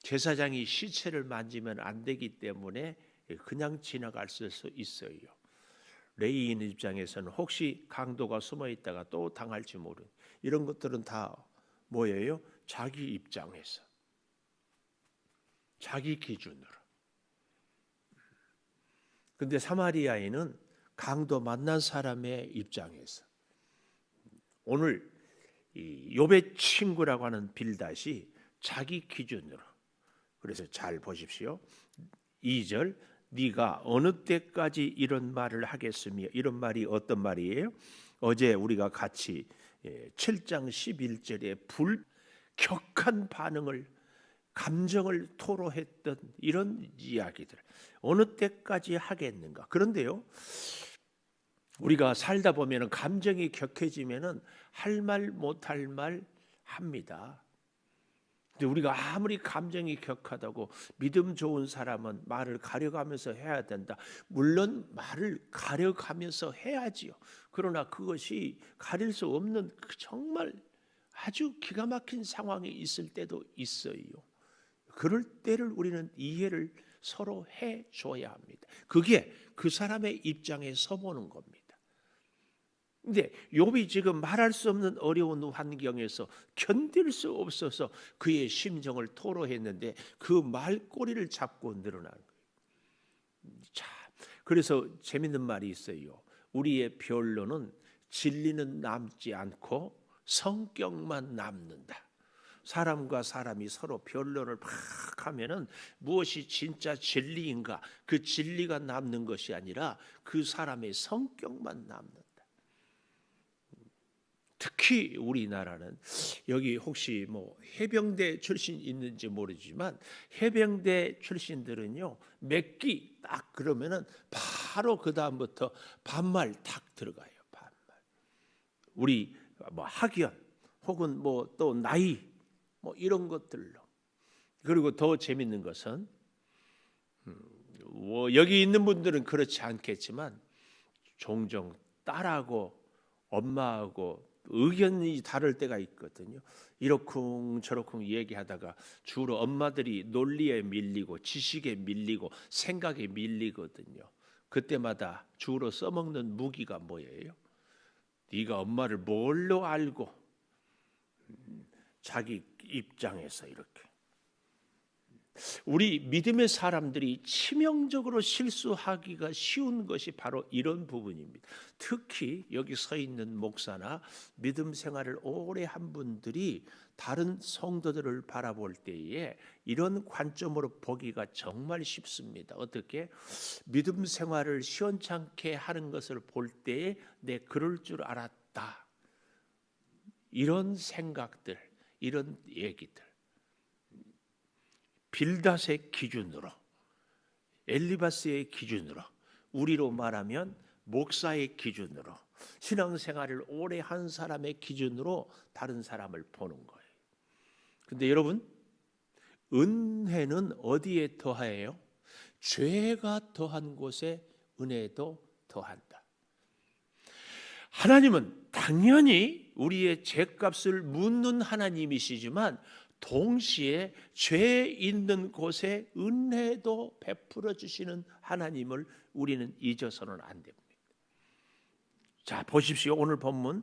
제사장이 시체를 만지면 안 되기 때문에 그냥 지나갈 수 있어요. 레위인 입장에서는 혹시 강도가 숨어 있다가 또 당할지 모르는 이런 것들은 다 뭐예요? 자기 입장에서, 자기 기준으로. 근데 사마리아인은 강도 만난 사람의 입장에서, 오늘 이 욥의 친구라고 하는 빌닷이 자기 기준으로. 그래서 잘 보십시오. 2절, 네가 어느 때까지 이런 말을 하겠으며, 이런 말이 어떤 말이에요? 어제 우리가 같이 7장 11절에 격한 반응을, 감정을 토로했던 이런 이야기들, 어느 때까지 하겠는가? 그런데요, 우리가 살다 보면 감정이 격해지면 할 말 못할 말 합니다. 근데 우리가 아무리 감정이 격하다고 믿음 좋은 사람은 말을 가려가면서 해야 된다. 물론 말을 가려가면서 해야지요. 그러나 그것이 가릴 수 없는 정말 아주 기가 막힌 상황이 있을 때도 있어요. 그럴 때를 우리는 이해를 서로 해줘야 합니다. 그게 그 사람의 입장에 서보는 겁니다. 근데 욥이 지금 말할 수 없는 어려운 환경에서 견딜 수 없어서 그의 심정을 토로했는데 그 말꼬리를 잡고 늘어난 거예요. 자, 그래서 재밌는 말이 있어요. 우리의 변론은 진리는 남지 않고 성격만 남는다. 사람과 사람이 서로 변론을 막 하면은 무엇이 진짜 진리인가, 그 진리가 남는 것이 아니라 그 사람의 성격만 남는다. 특히 우리나라는, 여기 혹시 뭐 해병대 출신 있는지 모르지만 해병대 출신들은요, 몇 기 딱 그러면은 바로 그 다음부터 반말 탁 들어가요. 반말. 우리 뭐 학연 혹은 뭐 또 나이 뭐 이런 것들로. 그리고 더 재밌는 것은 여기 있는 분들은 그렇지 않겠지만 종종 딸하고 엄마하고 의견이 다를 때가 있거든요. 이러쿵저러쿵 얘기하다가 주로 엄마들이 논리에 밀리고 지식에 밀리고 생각에 밀리거든요. 그때마다 주로 써먹는 무기가 뭐예요? 네가 엄마를 뭘로 알고, 자기 입장에서 이렇게. 우리 믿음의 사람들이 치명적으로 실수하기가 쉬운 것이 바로 이런 부분입니다. 특히 여기 서 있는 목사나 믿음 생활을 오래 한 분들이 다른 성도들을 바라볼 때에 이런 관점으로 보기가 정말 쉽습니다. 어떻게? 믿음 생활을 시원찮게 하는 것을 볼 때에 내 그럴 줄 알았다. 이런 생각들, 이런 얘기들. 빌닷의 기준으로, 엘리바스의 기준으로, 우리로 말하면 목사의 기준으로, 신앙생활을 오래 한 사람의 기준으로 다른 사람을 보는 거예요. 근데 여러분, 은혜는 어디에 더해요? 죄가 더한 곳에 은혜도 더한다. 하나님은 당연히 우리의 죄값을 묻는 하나님이시지만 동시에 죄 있는 곳에 은혜도 베풀어 주시는 하나님을 우리는 잊어서는 안 됩니다. 자, 보십시오. 오늘 본문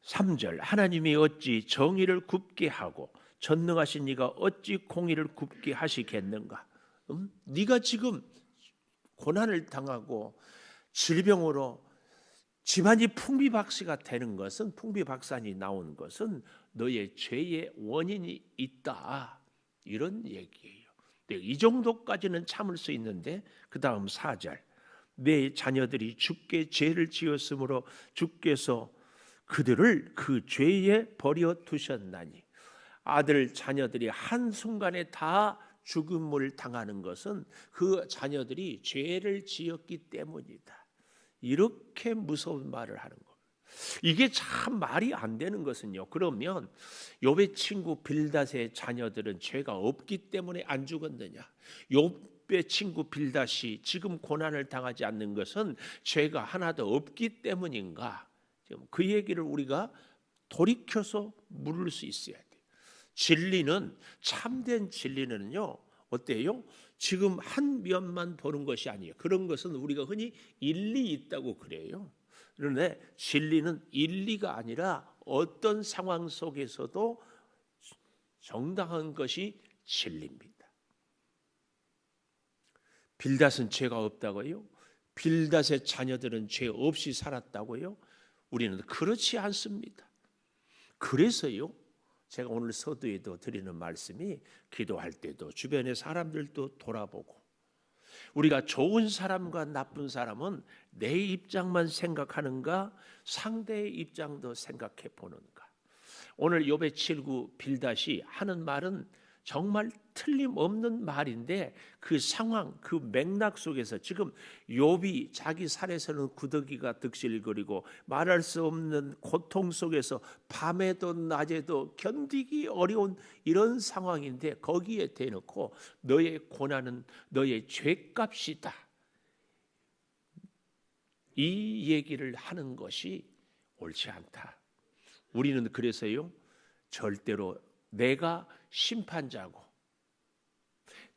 3절. 하나님이 어찌 정의를 굽게 하고 전능하신 이가 어찌 공의를 굽게 하시겠는가? 네가 지금 고난을 당하고 질병으로 집안이 풍비박산이 되는 것은, 풍비박산이 나온 것은 너의 죄의 원인이 있다, 이런 얘기예요. 이 정도까지는 참을 수 있는데 그 다음 4절. 내 자녀들이 주께 죄를 지었으므로 주께서 그들을 그 죄에 버려 두셨나니. 아들 자녀들이 한순간에 다 죽음을 당하는 것은 그 자녀들이 죄를 지었기 때문이다. 이렇게 무서운 말을 하는 겁니다. 이게 참 말이 안 되는 것은요, 그러면 욥의 친구 빌닷의 자녀들은 죄가 없기 때문에 안 죽었느냐? 욥의 친구 빌닷이 지금 고난을 당하지 않는 것은 죄가 하나도 없기 때문인가? 그 얘기를 우리가 돌이켜서 물을 수 있어야 돼요. 진리는, 참된 진리는요, 어때요? 지금 한 면만 보는 것이 아니에요. 그런 것은 우리가 흔히 일리 있다고 그래요. 그런데 진리는 일리가 아니라 어떤 상황 속에서도 정당한 것이 진리입니다. 빌닷은 죄가 없다고요? 빌닷의 자녀들은 죄 없이 살았다고요? 우리는 그렇지 않습니다. 그래서요, 제가 오늘 서두에도 드리는 말씀이, 기도할 때도 주변의 사람들도 돌아보고, 우리가 좋은 사람과 나쁜 사람은 내 입장만 생각하는가, 상대의 입장도 생각해 보는가. 오늘 욥의 7구 빌닷이 하는 말은 정말 틀림없는 말인데, 그 상황, 그 맥락 속에서 지금 욥이 자기 살에서는 구더기가 득실거리고 말할 수 없는 고통 속에서 밤에도 낮에도 견디기 어려운 이런 상황인데, 거기에 대놓고 너의 고난은 너의 죄값이다, 이 얘기를 하는 것이 옳지 않다. 우리는 그래서요, 절대로 내가 심판자고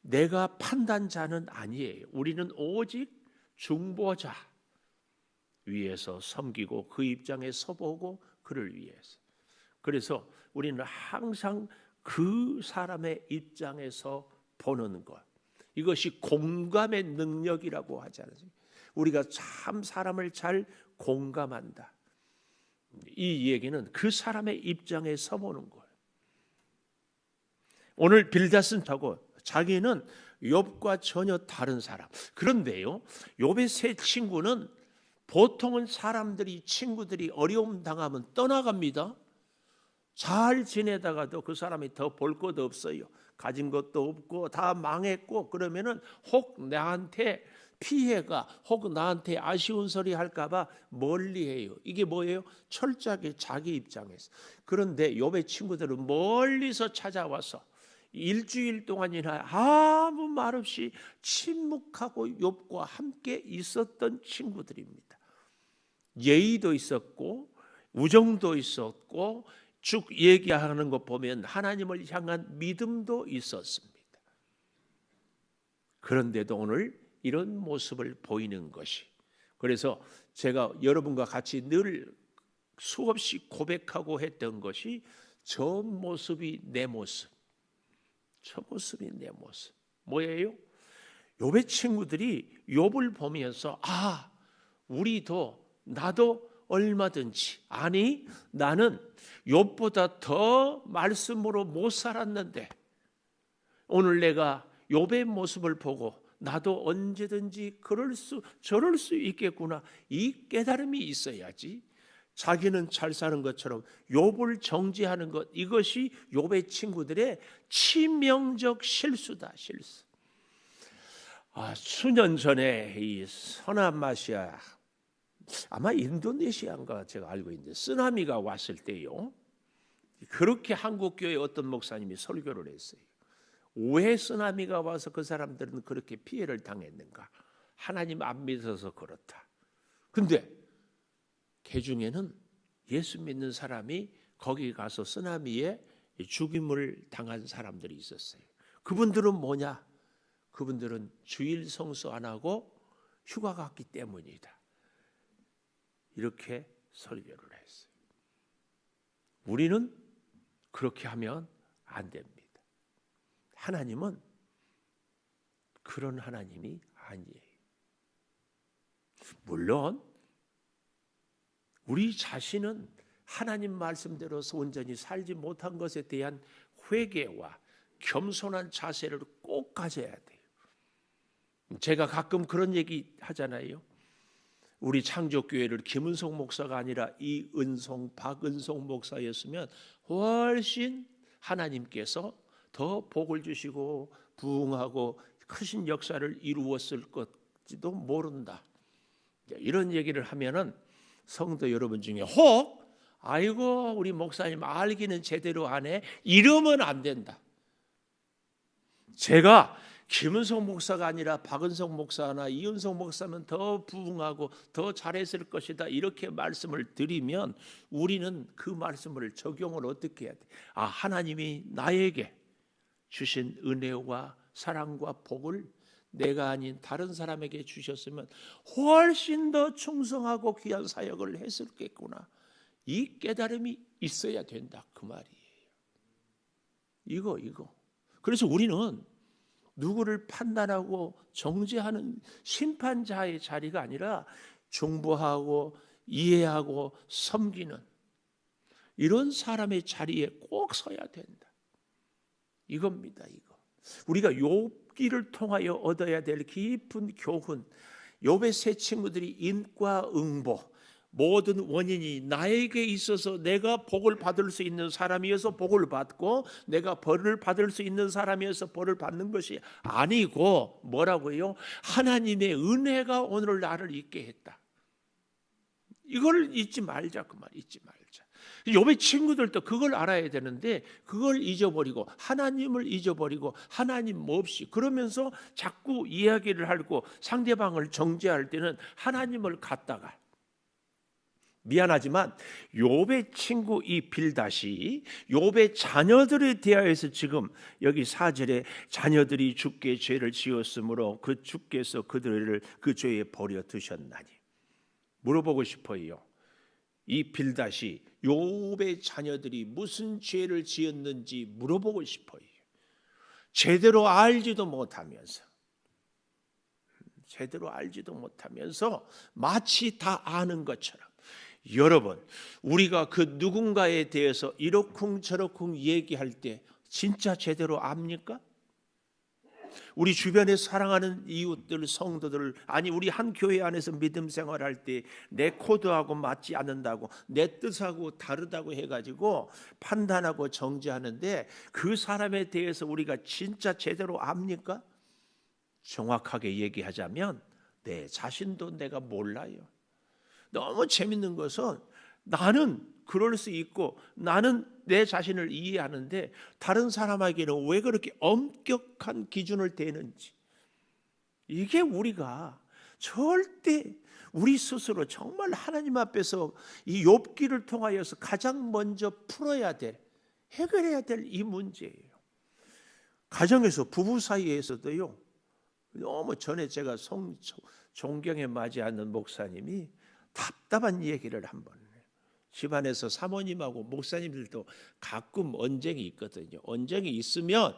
내가 판단자는 아니에요. 우리는 오직 중보자, 위에서 섬기고 그 입장에 서보고 그를 위해서. 그래서 우리는 항상 그 사람의 입장에서 보는 것, 이것이 공감의 능력이라고 하지 않습니까? 우리가 참 사람을 잘 공감한다, 이 얘기는 그 사람의 입장에 서보는 거예요. 오늘 빌닷은 자기는 욥과 전혀 다른 사람. 그런데요, 욥의 세 친구는 보통은 사람들이, 친구들이 어려움 당하면 떠나갑니다. 잘 지내다가도 그 사람이 더 볼 것 없어요. 가진 것도 없고 다 망했고, 그러면은 혹 나한테 피해가, 혹 나한테 아쉬운 소리 할까봐 멀리해요. 이게 뭐예요? 철저하게 자기 입장에서. 그런데 욥의 친구들은 멀리서 찾아와서 일주일 동안이나 아무 말 없이 침묵하고 욥과 함께 있었던 친구들입니다. 예의도 있었고 우정도 있었고, 쭉 얘기하는 것 보면 하나님을 향한 믿음도 있었습니다. 그런데도 오늘 이런 모습을 보이는 것이, 그래서 제가 여러분과 같이 늘 수없이 고백하고 했던 것이, 저 모습이 내 모습, 저 모습이 내 모습. 뭐예요? 욥의 친구들이 욥을 보면서, 아, 우리도, 나도 얼마든지, 아니 나는 욥보다 더 말씀으로 못 살았는데 오늘 내가 욥의 모습을 보고 나도 언제든지 저럴 수 있겠구나, 이 깨달음이 있어야지. 자기는 잘 사는 것처럼 욥을 정죄하는 것, 이것이 욥의 친구들의 치명적 실수다, 실수. 수년 전에 이 서남아시아, 아마 인도네시아인가 제가 알고 있는데, 쓰나미가 왔을 때요, 그렇게 한국교회 어떤 목사님이 설교를 했어요. 왜 쓰나미가 와서 그 사람들은 그렇게 피해를 당했는가? 하나님 안 믿어서 그렇다. 근데 그 중에는 예수 믿는 사람이 거기 가서 쓰나미에 죽임을 당한 사람들이 있었어요. 그분들은 뭐냐? 그분들은 주일 성수 안 하고 휴가 갔기 때문이다, 이렇게 설교를 했어요. 우리는 그렇게 하면 안 됩니다. 하나님은 그런 하나님이 아니에요. 물론 우리 자신은 하나님 말씀대로서 온전히 살지 못한 것에 대한 회개와 겸손한 자세를 꼭 가져야 돼요. 제가 가끔 그런 얘기 하잖아요. 우리 창조교회를 김은송 목사가 아니라 이은송, 박은송 목사였으면 훨씬 하나님께서 더 복을 주시고 부흥하고 크신 역사를 이루었을 것지도 모른다, 이런 얘기를 하면은 성도 여러분 중에 혹, 아이고 우리 목사님 알기는 제대로 안 해, 이러면 안 된다. 제가 김은석 목사가 아니라 박은석 목사나 이은석 목사면 더 부흥하고 더 잘했을 것이다, 이렇게 말씀을 드리면 우리는 그 말씀을 적용을 어떻게 해야 돼? 하나님이 나에게 주신 은혜와 사랑과 복을 내가 아닌 다른 사람에게 주셨으면 훨씬 더 충성하고 귀한 사역을 했었겠구나, 이 깨달음이 있어야 된다, 그 말이에요. 이거. 그래서 우리는 누구를 판단하고 정죄하는 심판자의 자리가 아니라 중보하고 이해하고 섬기는 이런 사람의 자리에 꼭 서야 된다, 이겁니다. 이거 우리가 욥기를 통하여 얻어야 될 깊은 교훈, 욥의 세 친구들이 인과응보, 모든 원인이 나에게 있어서 내가 복을 받을 수 있는 사람이어서 복을 받고 내가 벌을 받을 수 있는 사람이어서 벌을 받는 것이 아니고 뭐라고요? 하나님의 은혜가 오늘 나를 있게 했다. 이걸 잊지 말자, 그 말. 잊지 말자. 욥의 친구들도 그걸 알아야 되는데 그걸 잊어버리고 하나님을 잊어버리고 하나님 없이 그러면서 자꾸 이야기를 하고 상대방을 정죄할 때는 하나님을 갖다가, 미안하지만 욥의 친구 이 빌닷이 욥의 자녀들에 대하여서 지금 여기 4절에 자녀들이 주께 죄를 지었으므로 그 주께서 그들을 그 죄에 버려 두셨나니, 물어보고 싶어요. 이 빌닷이 욥의 자녀들이 무슨 죄를 지었는지 물어보고 싶어요. 제대로 알지도 못하면서 마치 다 아는 것처럼, 여러분, 우리가 그 누군가에 대해서 이러쿵저러쿵 얘기할 때 진짜 제대로 압니까? 우리 주변에 사랑하는 이웃들, 성도들, 아니 우리 한 교회 안에서 믿음 생활할 때 내 코드하고 맞지 않는다고, 내 뜻하고 다르다고 해가지고 판단하고 정죄하는데 그 사람에 대해서 우리가 진짜 제대로 압니까? 정확하게 얘기하자면 내 자신도 내가 몰라요. 너무 재밌는 것은 나는 그럴 수 있고 나는 내 자신을 이해하는데 다른 사람에게는 왜 그렇게 엄격한 기준을 대는지, 이게 우리가 절대 우리 스스로 정말 하나님 앞에서 이 욥기를 통하여서 가장 먼저 풀어야 될, 해결해야 될 이 문제예요. 가정에서 부부 사이에서도요, 너무 전에 제가 존경에 맞이하는 목사님이 답답한 얘기를 한번 해요. 집안에서 사모님하고 목사님들도 가끔 언쟁이 있거든요. 언쟁이 있으면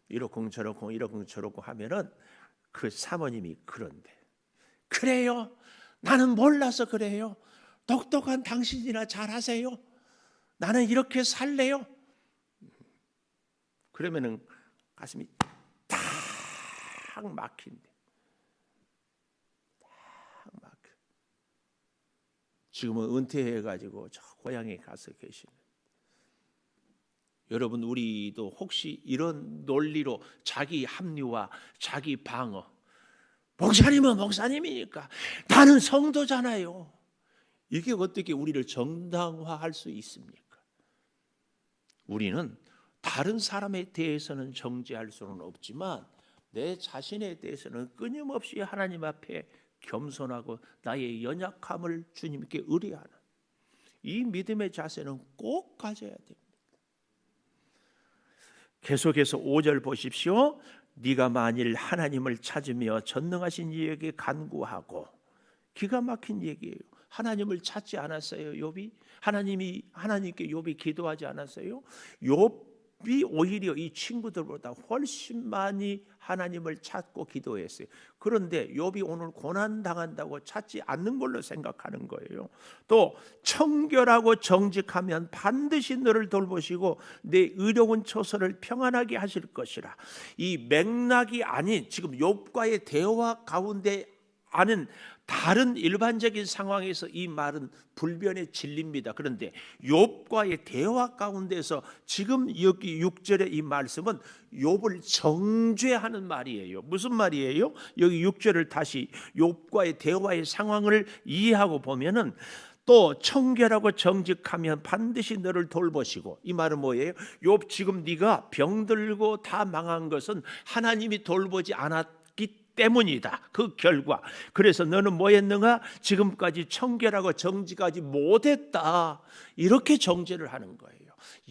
이러쿵저러쿵 하면은 그 사모님이 그런데, 그래요? 나는 몰라서 그래요? 똑똑한 당신이나 잘하세요? 나는 이렇게 살래요? 그러면은 가슴이 딱 막힌대. 지금은 은퇴해가지고 저 고향에 가서 계시는. 여러분, 우리도 혹시 이런 논리로 자기 합리화, 자기 방어, 목사님은 목사님이니까 나는 성도잖아요, 이게 어떻게 우리를 정당화할 수 있습니까? 우리는 다른 사람에 대해서는 정죄할 수는 없지만 내 자신에 대해서는 끊임없이 하나님 앞에 겸손하고 나의 연약함을 주님께 의뢰하는 이 믿음의 자세는 꼭 가져야 됩니다. 계속해서 5절 보십시오. 네가 만일 하나님을 찾으며 전능하신 이에게 간구하고, 기가 막힌 얘기예요. 하나님을 찾지 않았어요, 욥이? 하나님께 욥이 기도하지 않았어요? 욥이 오히려 이 친구들보다 훨씬 많이 하나님을 찾고 기도했어요. 그런데 욥이 오늘 고난 당한다고 찾지 않는 걸로 생각하는 거예요. 또 청결하고 정직하면 반드시 너를 돌보시고 내 의로운 처소를 평안하게 하실 것이라. 이 맥락이 아닌 지금 욥과의 대화 가운데 아는 다른 일반적인 상황에서 이 말은 불변의 진리입니다. 그런데 욥과의 대화 가운데서 지금 여기 6절의 이 말씀은 욥을 정죄하는 말이에요. 무슨 말이에요? 여기 6절을 다시 욥과의 대화의 상황을 이해하고 보면은 또 청결하고 정직하면 반드시 너를 돌보시고. 이 말은 뭐예요? 욥, 지금 네가 병들고 다 망한 것은 하나님이 돌보지 않았기 때문이다. 그 결과. 그래서 너는 뭐 했는가? 지금까지 청결하고 정직하지 못했다. 이렇게 정죄를 하는 거예요.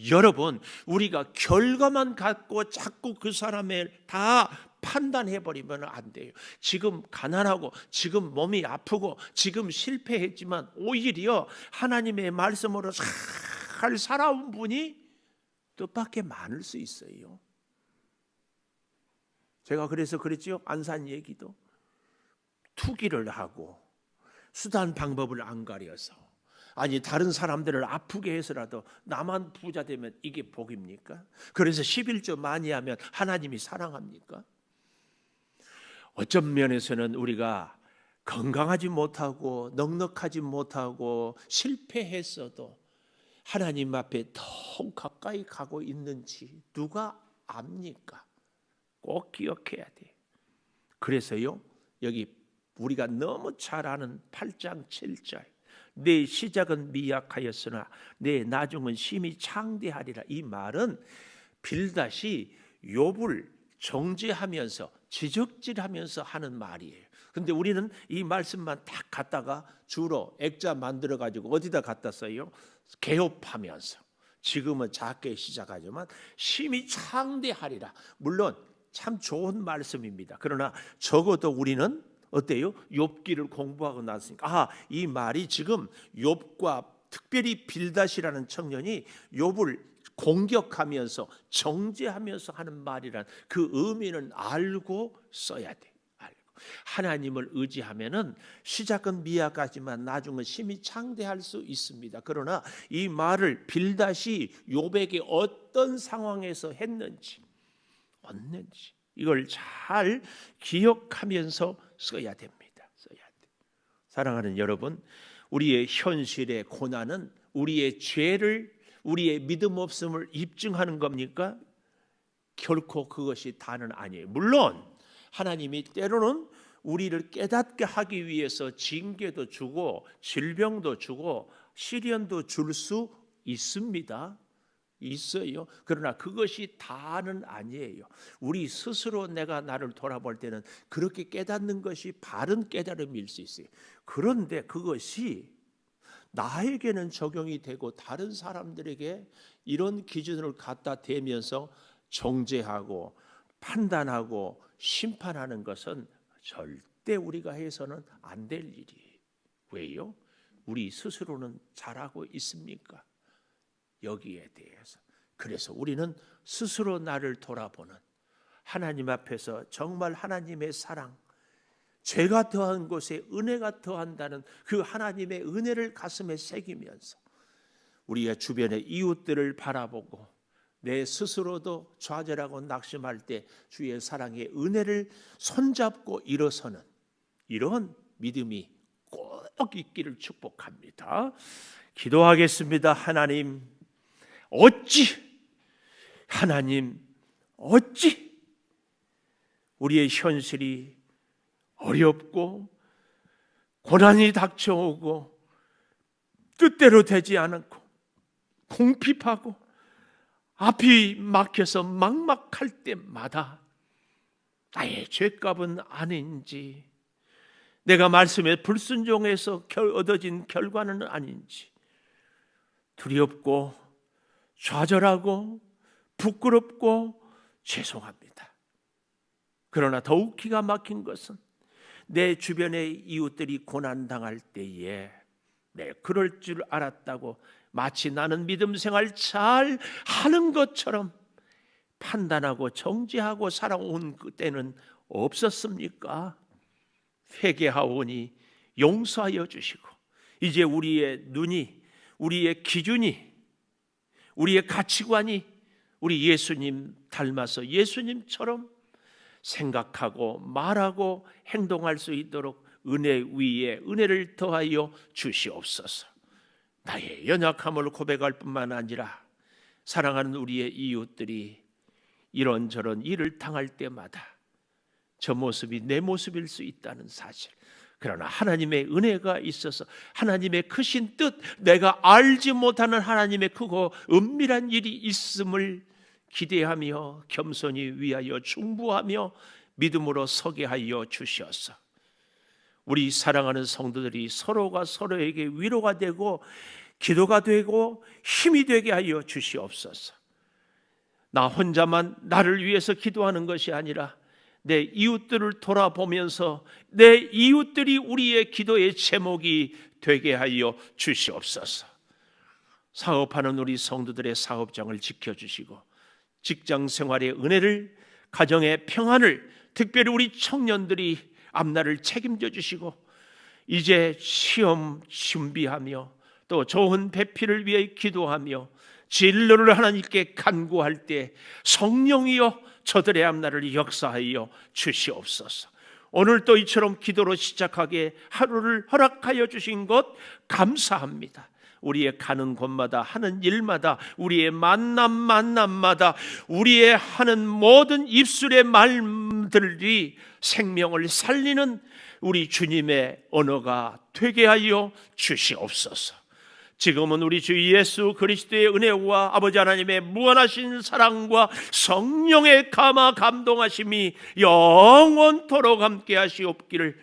여러분, 우리가 결과만 갖고 자꾸 그 사람을 다 판단해버리면 안 돼요. 지금 가난하고 지금 몸이 아프고 지금 실패했지만 오히려 하나님의 말씀으로 잘 살아온 분이 뜻밖의 많을 수 있어요. 제가 그래서 그랬죠. 안산 얘기도 투기를 하고 수단 방법을 안 가려서, 아니 다른 사람들을 아프게 해서라도 나만 부자 되면 이게 복입니까? 그래서 11조 많이 하면 하나님이 사랑합니까? 어떤 면에서는 우리가 건강하지 못하고 넉넉하지 못하고 실패했어도 하나님 앞에 더 가까이 가고 있는지 누가 압니까? 꼭 기억해야 돼. 그래서요, 여기 우리가 너무 잘 아는 8장 7절, 내 시작은 미약하였으나 내 나중은 심히 창대하리라. 이 말은 빌닷이 욥을 정죄하면서 지적질하면서 하는 말이에요. 근데 우리는 이 말씀만 딱 갖다가 주로 액자 만들어 가지고 어디다 갖다 써요? 개업하면서. 지금은 작게 시작하지만 심히 창대하리라. 물론 참 좋은 말씀입니다. 그러나 적어도 우리는 어때요? 욥기를 공부하고 났으니까 이 말이 지금 욥과 특별히 빌닷이라는 청년이 욥을 공격하면서 정죄하면서 하는 말이란 그 의미는 알고 써야 돼. 알고. 하나님을 의지하면은 시작은 미약하지만 나중은 심히 창대할 수 있습니다. 그러나 이 말을 빌닷이 욥에게 어떤 상황에서 했는지 이걸 잘 기억하면서 써야 됩니다. 써야 돼. 사랑하는 여러분, 우리의 현실의 고난은 우리의 죄를, 우리의 믿음 없음을 입증하는 겁니까? 결코 그것이 다는 아니에요. 물론 하나님이 때로는 우리를 깨닫게 하기 위해서 징계도 주고 질병도 주고 시련도 줄 수 있습니다. 있어요. 그러나 그것이 다는 아니에요. 우리 스스로 내가 나를 돌아볼 때는 그렇게 깨닫는 것이 바른 깨달음일 수 있어요. 그런데 그것이 나에게는 적용이 되고 다른 사람들에게 이런 기준을 갖다 대면서 정죄하고 판단하고 심판하는 것은 절대 우리가 해서는 안 될 일이에요. 왜요? 우리 스스로는 잘하고 있습니까? 여기에 대해서. 그래서 우리는 스스로 나를 돌아보는, 하나님 앞에서 정말 하나님의 사랑, 죄가 더한 곳에 은혜가 더한다는 그 하나님의 은혜를 가슴에 새기면서 우리의 주변의 이웃들을 바라보고 내 스스로도 좌절하고 낙심할 때 주의 사랑의 은혜를 손잡고 일어서는 이런 믿음이 꼭 있기를 축복합니다. 기도하겠습니다. 하나님 어찌 우리의 현실이 어렵고 고난이 닥쳐오고 뜻대로 되지 않고 궁핍하고 앞이 막혀서 막막할 때마다 나의 죄값은 아닌지, 내가 말씀에 불순종해서 얻어진 결과는 아닌지 두렵고 좌절하고 부끄럽고 죄송합니다. 그러나 더욱 기가 막힌 것은 내 주변의 이웃들이 고난당할 때에 그럴 줄 알았다고 마치 나는 믿음 생활 잘 하는 것처럼 판단하고 정죄하고 살아온 그때는 없었습니까? 회개하오니 용서하여 주시고 이제 우리의 눈이, 우리의 기준이, 우리의 가치관이 우리 예수님 닮아서 예수님처럼 생각하고 말하고 행동할 수 있도록 은혜 위에 은혜를 더하여 주시옵소서. 나의 연약함을 고백할 뿐만 아니라 사랑하는 우리의 이웃들이 이런저런 일을 당할 때마다 저 모습이 내 모습일 수 있다는 사실, 그러나 하나님의 은혜가 있어서 하나님의 크신 뜻, 내가 알지 못하는 하나님의 크고 은밀한 일이 있음을 기대하며 겸손히 위하여 충부하며 믿음으로 서게 하여 주시옵소서. 우리 사랑하는 성도들이 서로가 서로에게 위로가 되고 기도가 되고 힘이 되게 하여 주시옵소서. 나 혼자만 나를 위해서 기도하는 것이 아니라 내 이웃들을 돌아보면서 내 이웃들이 우리의 기도의 제목이 되게 하여 주시옵소서. 사업하는 우리 성도들의 사업장을 지켜주시고 직장 생활의 은혜를, 가정의 평안을, 특별히 우리 청년들이 앞날을 책임져 주시고 이제 시험 준비하며 또 좋은 배필을 위해 기도하며 진로를 하나님께 간구할 때 성령이여 저들의 앞날을 역사하여 주시옵소서. 오늘 또 이처럼 기도로 시작하게 하루를 허락하여 주신 것 감사합니다. 우리의 가는 곳마다 하는 일마다 우리의 만남마다 우리의 하는 모든 입술의 말들이 생명을 살리는 우리 주님의 언어가 되게 하여 주시옵소서. 지금은 우리 주 예수 그리스도의 은혜와 아버지 하나님의 무한하신 사랑과 성령의 감화 감동하심이 영원토록 함께 하시옵기를